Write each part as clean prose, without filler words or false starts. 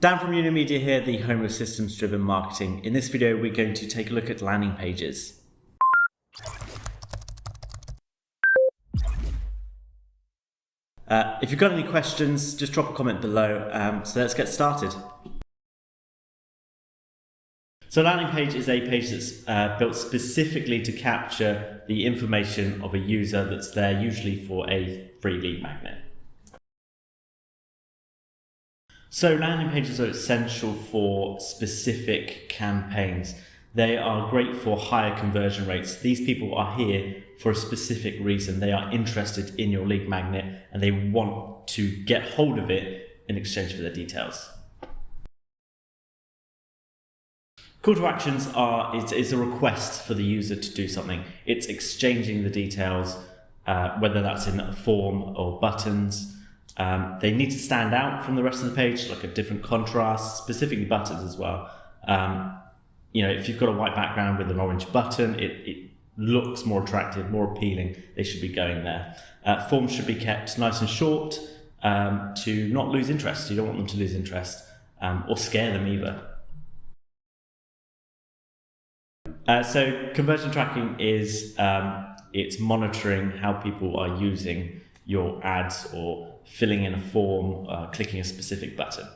Dan from Yuno Media here, the home of systems-driven marketing. In this video, we're going to take a look at landing pages. If you've got any questions, just drop a comment below. So let's get started. So a landing page is a page that's built specifically to capture the information of a user that's there, usually for a free lead magnet. So landing pages are essential for specific campaigns. They are great for higher conversion rates. These people are here for a specific reason. They are interested in your lead magnet and they want to get hold of it in exchange for their details. Call to actions is a request for the user to do something. It's exchanging the details, whether that's in a form or buttons. They need to stand out from the rest of the page, like a different contrast, specifically buttons as well. If you've got a white background with an orange button, it looks more attractive, more appealing. They should be going there. Forms should be kept nice and short to not lose interest. You don't want them to lose interest or scare them either. So conversion tracking is it's monitoring how people are using your ads or filling in a form, clicking a specific button.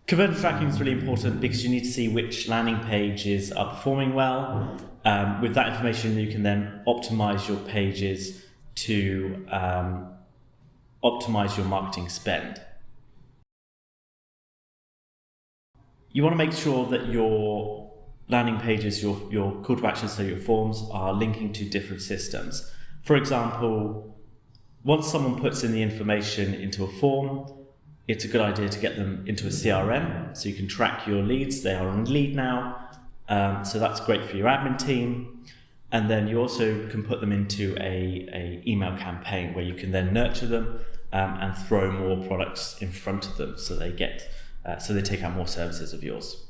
Conversion tracking is really important because you need to see which landing pages are performing well. With that information, you can then optimize your pages to optimize your marketing spend. You want to make sure that your landing pages, your call to actions, so your forms, are linking to different systems. For example, once someone puts in the information into a form, it's a good idea to get them into a CRM so you can track your leads. They are on lead now, so that's great for your admin team. And then you also can put them into a email campaign where you can then nurture them and throw more products in front of them so they take out more services of yours.